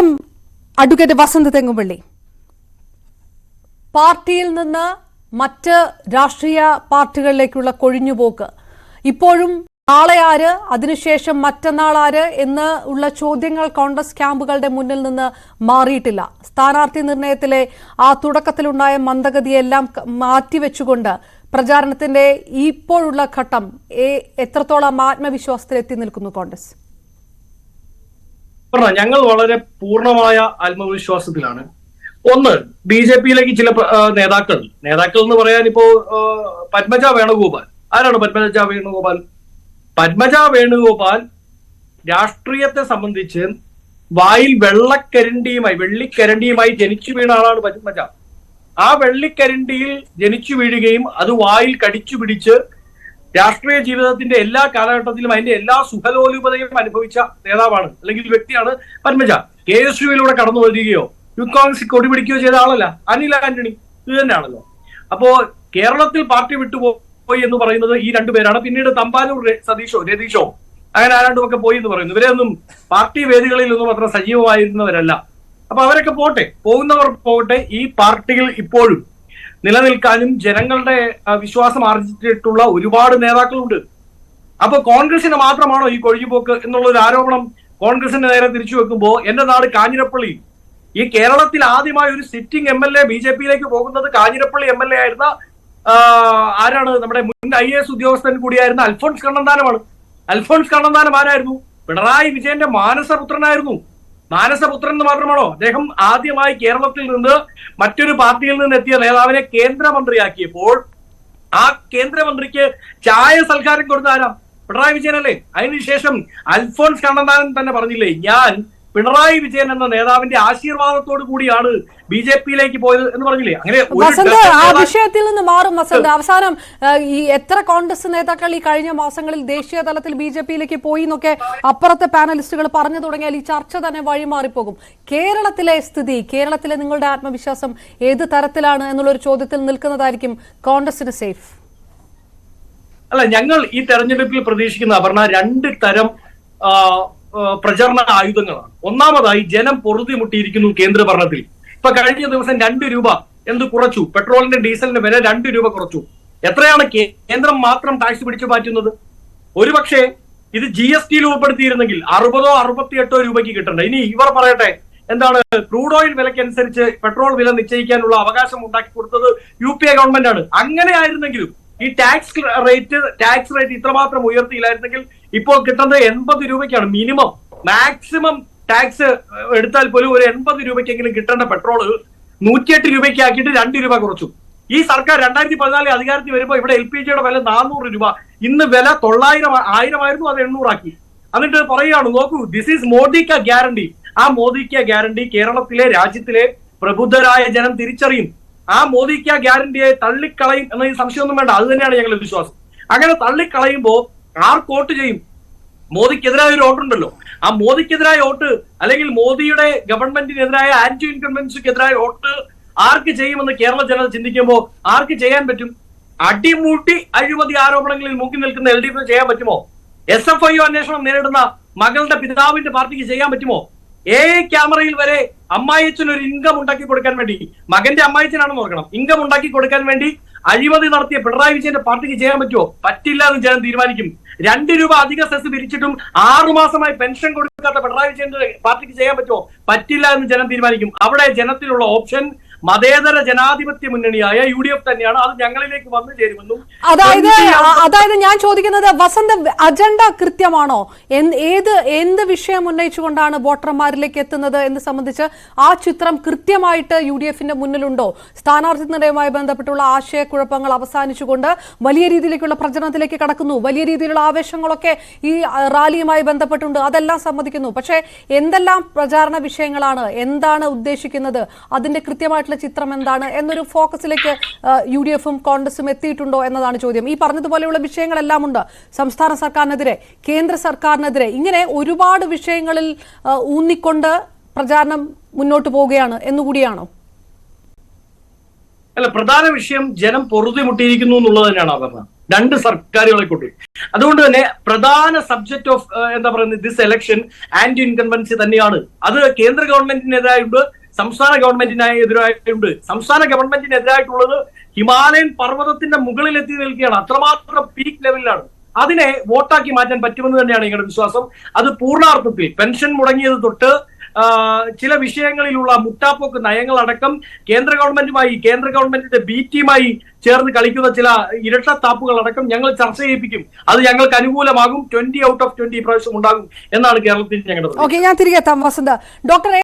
ആദ്യം അഡ്വക്കേറ്റ് വസന്ത് തെങ്ങുപള്ളി, പാർട്ടിയിൽ നിന്ന് മറ്റ് രാഷ്ട്രീയ പാർട്ടികളിലേക്കുള്ള കൊഴിഞ്ഞുപോക്ക് ഇപ്പോഴും നാളെ ആര്, അതിനുശേഷം മറ്റന്നാൾ ആര് എന്ന് ഉള്ള ചോദ്യങ്ങൾ കോൺഗ്രസ് ക്യാമ്പുകളുടെ മുന്നിൽ നിന്ന് മാറിയിട്ടില്ല. സ്ഥാനാർത്ഥി നിർണയത്തിലെ ആ തുടക്കത്തിലുണ്ടായ മന്ദഗതിയെല്ലാം മാറ്റിവെച്ചുകൊണ്ട് പ്രചാരണത്തിന്റെ ഇപ്പോഴുള്ള ഘട്ടം എത്രത്തോളം ആത്മവിശ്വാസത്തിൽ എത്തി നിൽക്കുന്നു കോൺഗ്രസ്? ഞങ്ങൾ വളരെ പൂർണ്ണമായ ആത്മവിശ്വാസത്തിലാണ്. ഒന്ന്, ബി ജെ പിയിലേക്ക് ചില നേതാക്കൾ എന്ന് പറയാൻ ഇപ്പോ പത്മജ വേണുഗോപാൽ. ആരാണ് പത്മജ വേണുഗോപാൽ? പത്മജ വേണുഗോപാൽ രാഷ്ട്രീയത്തെ സംബന്ധിച്ച് വായിൽ വെള്ളിക്കരണ്ടിയുമായി ജനിച്ചു വീണ ആളാണ് പത്മജ. ആ വെള്ളിക്കരണ്ടിയിൽ ജനിച്ചു വീഴുകയും അത് വായിൽ കടിച്ചു പിടിച്ച് രാഷ്ട്രീയ ജീവിതത്തിന്റെ എല്ലാ കാലഘട്ടത്തിലും അതിന്റെ എല്ലാ സുഖലോലുപതയും അനുഭവിച്ച നേതാവാണ്, അല്ലെങ്കിൽ വ്യക്തിയാണ് പത്മജ. KSUവിലൂടെ കടന്നു വരികയോ യൂത്ത് കോൺഗ്രസ് കൊടി പിടിക്കുകയോ ചെയ്ത ആളല്ല. അനിൽ ആന്റണി ഇത് തന്നെയാണല്ലോ. അപ്പോ കേരളത്തിൽ പാർട്ടി വിട്ടുപോയി എന്ന് പറയുന്നത് ഈ രണ്ടുപേരാണ്. പിന്നീട് തമ്പാനൂർ രതീഷോ അങ്ങനെ ആരാണ്ടുമൊക്കെ പോയി എന്ന് പറയുന്നു. ഇവരെയൊന്നും പാർട്ടി വേദികളിലൊന്നും അത്ര സജീവമായിരുന്നവരല്ല. അപ്പൊ അവരൊക്കെ പോകുന്നവർ പോകട്ടെ. ഈ പാർട്ടിയിൽ ഇപ്പോഴും നിലനിൽക്കാനും ജനങ്ങളുടെ വിശ്വാസം ആർജിച്ചിട്ടുള്ള ഒരുപാട് നേതാക്കളുണ്ട്. അപ്പൊ കോൺഗ്രസിന് മാത്രമാണോ ഈ കൊഴിഞ്ഞുപോക്ക് എന്നുള്ള ഒരു ആരോപണം കോൺഗ്രസിന്റെ നേരെ തിരിച്ചു വെക്കുമ്പോ, എന്റെ നാട് കാഞ്ഞിരപ്പള്ളി, ഈ കേരളത്തിൽ ആദ്യമായി ഒരു സിറ്റിംഗ് MLA BJPയിലേക്ക് പോകുന്നത് കാഞ്ഞിരപ്പള്ളി MLA ആയിരുന്ന ആരാണ്? നമ്മുടെ മുൻ IAS ഉദ്യോഗസ്ഥൻ കൂടിയായിരുന്ന അൽഫോൺസ് കണ്ണന്താനമാണ്. അൽഫോൺസ് കണ്ണന്താനം ആരായിരുന്നു? പിണറായി വിജയന്റെ മാനസപുത്രനായിരുന്നു. മാനസപുത്രൻ എന്ന് മാത്രമാണോ? അദ്ദേഹം ആദ്യമായി കേരളത്തിൽ നിന്ന് മറ്റൊരു പാർട്ടിയിൽ നിന്ന് എത്തിയ നേതാവിനെ കേന്ദ്രമന്ത്രിയാക്കിയപ്പോൾ ആ കേന്ദ്രമന്ത്രിക്ക് ചായ സൽക്കാരം കൊടുത്ത ആരാ? പിണറായി വിജയനല്ലേ? അതിനുശേഷം അൽഫോൺസ് കണ്ണന്താനൻ തന്നെ പറഞ്ഞില്ലേ, ഞാൻ പിണറായി വിജയൻ എന്ന നേതാവിന്റെ ആശീർവാദത്തോടു കൂടിയാണ് BJPയിലേക്ക് പോയത് എന്ന് പറഞ്ഞില്ലേ? അങ്ങനെ ആ വിഷയത്തിൽ നിന്ന് മാറും വസന്ത്. അവസാനം ഈ എത്ര കോൺഗ്രസ് നേതാക്കൾ ഈ കഴിഞ്ഞ മാസങ്ങളിൽ ദേശീയ തലത്തിൽ BJPയിലേക്ക് പോയി എന്നൊക്കെ അപ്പുറത്തെ പാനലിസ്റ്റുകൾ പറഞ്ഞു തുടങ്ങിയാൽ ഈ ചർച്ച തന്നെ വഴിമാറിപ്പോകും. കേരളത്തിലെ സ്ഥിതി, കേരളത്തിലെ നിങ്ങളുടെ ആത്മവിശ്വാസം ഏത് തരത്തിലാണ് എന്നുള്ളൊരു ചോദ്യത്തിൽ നിൽക്കുന്നതായിരിക്കും കോൺഗ്രസിന് സേഫ്. അല്ല, ഞങ്ങൾ ഈ തെരഞ്ഞെടുപ്പിൽ പ്രതീക്ഷിക്കുന്ന അപർണ രണ്ട് തരം പ്രചരണ ആയുധങ്ങളാണ്. ഒന്നാമതായി, ജനം പൊറുതിമുട്ടിയിരിക്കുന്നു കേന്ദ്ര ഭരണത്തിൽ. ഇപ്പൊ കഴിഞ്ഞ ദിവസം 2 രൂപ എന്ത് കുറച്ചു? പെട്രോളിന്റെ ഡീസലിന്റെ വില 2 രൂപ കുറച്ചു. എത്രയാണ് കേന്ദ്രം മാത്രം ടാക്സ് പിടിച്ചു മാറ്റുന്നത്? ഒരുപക്ഷെ ഇത് GSTയിൽ ഉൾപ്പെടുത്തിയിരുന്നെങ്കിൽ 60 68 രൂപയ്ക്ക് കിട്ടണ്ട. ഇനി ഇവർ പറയട്ടെ, എന്താണ് ക്രൂഡ് ഓയിൽ വിലക്കനുസരിച്ച് പെട്രോൾ വില നിശ്ചയിക്കാനുള്ള അവകാശം ഉണ്ടാക്കി കൊടുത്തത് UPA ഗവൺമെന്റ് ആണ്. അങ്ങനെ ആയിരുന്നെങ്കിലും ഈ ടാക്സ് റേറ്റ് ഇത്രമാത്രം ഉയർത്തിയില്ലായിരുന്നെങ്കിൽ ഇപ്പോൾ കിട്ടുന്നത് 80 രൂപയ്ക്കാണ്. മിനിമം, മാക്സിമം ടാക്സ് എടുത്താൽ പോലും ഒരു 80 രൂപയ്ക്കെങ്കിലും കിട്ടേണ്ട പെട്രോൾ 108 രൂപയ്ക്ക് ആക്കിയിട്ട് 2 രൂപ കുറച്ചു. ഈ സർക്കാർ 2014 അധികാരത്തിൽ വരുമ്പോൾ ഇവിടെ LPGയുടെ വില 400 രൂപ, ഇന്ന് വില 1000 ആയിരുന്നു, അത് 800 ആക്കി. എന്നിട്ട് പറയുകയാണ്, നോക്കൂ, ദിസ് ഈസ് മോദി കാ ഗ്യാരണ്ടി. ആ മോദി കാ ഗ്യാരണ്ടി കേരളത്തിലെ രാജ്യത്തിലെ പ്രബുദ്ധരായ ജനം തിരിച്ചറിയും. ആ മോദി കാ ഗ്യാരണ്ടിയെ തള്ളിക്കളയും എന്നതിന് സംശയമൊന്നും വേണ്ട. അത് തന്നെയാണ് ഞങ്ങളുടെ വിശ്വാസം. അങ്ങനെ തള്ളിക്കളയുമ്പോൾ ആർക്ക് വോട്ട് ചെയ്യും? മോദിക്കെതിരായ ഒരു വോട്ടുണ്ടല്ലോ. ആ മോദിക്കെതിരായ വോട്ട്, അല്ലെങ്കിൽ മോദിയുടെ ഗവൺമെന്റിനെതിരായ ആന്റി ഇൻകംബൻസിക്കെതിരായ വോട്ട് ആർക്ക് ചെയ്യുമെന്ന് കേരള ജനത ചിന്തിക്കുമ്പോൾ ആർക്ക് ചെയ്യാൻ പറ്റും? അടിമുട്ടി അഴിമതി ആരോപണങ്ങളിൽ മുക്കി നിൽക്കുന്ന LDF ചെയ്യാൻ പറ്റുമോ? SFIO അന്വേഷണം നേരിടുന്ന മകളുടെ പിതാവിന്റെ പാർട്ടിക്ക് ചെയ്യാൻ പറ്റുമോ? ക്യാമറയിൽ വരെ അമ്മായിച്ചൻ ഒരു ഇൻകം ഉണ്ടാക്കി കൊടുക്കാൻ വേണ്ടി, മകന്റെ അമ്മായിച്ചനാണെന്ന് ഓർക്കണം, ഇൻകം ഉണ്ടാക്കി കൊടുക്കാൻ വേണ്ടി അഴിമതി നടത്തിയ പിണറായി വിജയന്റെ പാർട്ടിക്ക് ചെയ്യാൻ പറ്റുമോ? പറ്റില്ല എന്ന് ജനം തീരുമാനിക്കും. 2 രൂപ അധിക സെസ് പിരിച്ചിട്ടും 6 മാസമായി പെൻഷൻ കൊടുക്കാത്ത പിണറായി വിജയന്റെ പാർട്ടിക്ക് ചെയ്യാൻ പറ്റുമോ? പറ്റില്ല എന്ന് ജനം തീരുമാനിക്കും. അവിടെ ജനത്തിലുള്ള ഓപ്ഷൻ മതേതര ജനാധിപത്യ മുന്നണിയായ UDF തന്നെയാണ്. അത് ഞങ്ങളിലേക്ക് വന്നു ചേരുമെന്നും. അതായത് ഞാൻ ചോദിക്കുന്നത്, വസന്ത അജണ്ട കൃത്യമാണോ? എന്ത് വിഷയം ഉന്നയിച്ചുകൊണ്ടാണ് വോട്ടർമാരിലേക്ക് എത്തുന്നത് എന്ന് സംബന്ധിച്ച് ആ ചിത്രം കൃത്യമായിട്ട് UDFന്റെ മുന്നിലുണ്ടോ? സ്ഥാനാർത്ഥി നിർണയവുമായി ബന്ധപ്പെട്ടുള്ള ആശയക്കുഴപ്പങ്ങൾ അവസാനിച്ചുകൊണ്ട് വലിയ രീതിയിലേക്കുള്ള പ്രചരണത്തിലേക്ക് കടക്കുന്നു. വലിയ രീതിയിലുള്ള ആവേശങ്ങളൊക്കെ ഈ റാലിയുമായി ബന്ധപ്പെട്ടുണ്ട്, അതെല്ലാം സമ്മതിക്കുന്നു. പക്ഷേ എന്തെല്ലാം പ്രചാരണ വിഷയങ്ങളാണ്, എന്താണ് ഉദ്ദേശിക്കുന്നത്, അതിന്റെ കൃത്യമായിട്ടുള്ള ചിത്രം എന്താണ് എന്നൊരു ഫോക്കസിലേക്ക് UDFും കോൺഗ്രസും എത്തിയിട്ടുണ്ടോ എന്നതാണ് ചോദ്യം. ഈ പറഞ്ഞതുപോലെയുള്ള വിഷയങ്ങളെല്ലാം ഉണ്ട്. സംസ്ഥാന സർക്കാരിനെതിരെ, കേന്ദ്ര സർക്കാരിനെതിരെ, ഇങ്ങനെ ഒരുപാട് വിഷയങ്ങളിൽ ഊന്നിക്കൊണ്ട് പ്രചാരണം മുന്നോട്ട് പോവുകയാണ് എന്നുകൂടിയാണോ? അല്ല, പ്രധാന വിഷയം ജനം പൊറുതിമുട്ടിയിരിക്കുന്നു എന്നുള്ളത് തന്നെയാണ് പറഞ്ഞത്. രണ്ട് സർക്കാരുകളെ കൊണ്ട്. അതുകൊണ്ട് തന്നെ പ്രധാന സബ്ജക്ട് ഓഫ് എന്താ പറയുന്നത് ദിസ് എലക്ഷൻ ആന്റി ഇൻകംബൻസി തന്നെയാണ്. അത് കേന്ദ്ര ഗവൺമെന്റിനെതിരായുണ്ട്, സംസ്ഥാന എതിരായിട്ടുണ്ട്. സംസ്ഥാന ഗവൺമെന്റിനെതിരായിട്ടുള്ളത് ഹിമാലയൻ പർവ്വതത്തിന്റെ മുകളിൽ എത്തി നിൽക്കുകയാണ്. അത്രമാത്രം പീക്ക് ലെവലിലാണ്. അതിനെ വോട്ടാക്കി മാറ്റാൻ പറ്റുമെന്ന് തന്നെയാണ് ഞങ്ങളുടെ വിശ്വാസം. അത് പൂർണ്ണാർത്ഥത്തിൽ പെൻഷൻ മുടങ്ങിയത് തൊട്ട് ചില വിഷയങ്ങളിലുള്ള മുട്ടാപ്പോക്ക് നയങ്ങളടക്കം കേന്ദ്ര ഗവൺമെന്റിന്റെ ബി ടീമായി ചേർന്ന് കളിക്കുന്ന ചില ഇരട്ടത്താപ്പുകൾ അടക്കം ഞങ്ങൾ ചർച്ച ചെയ്യിപ്പിക്കും. അത് ഞങ്ങൾക്ക് അനുകൂലമാകും. 20 ഔട്ട് ഓഫ് 20 പ്രാവശ്യം ഉണ്ടാകും എന്നാണ് കേരളത്തിൽ ഞങ്ങളുടെ. ഓക്കെ, ഞാൻ തിരികെ എത്താം വസന്ത്. ഡോക്ടർ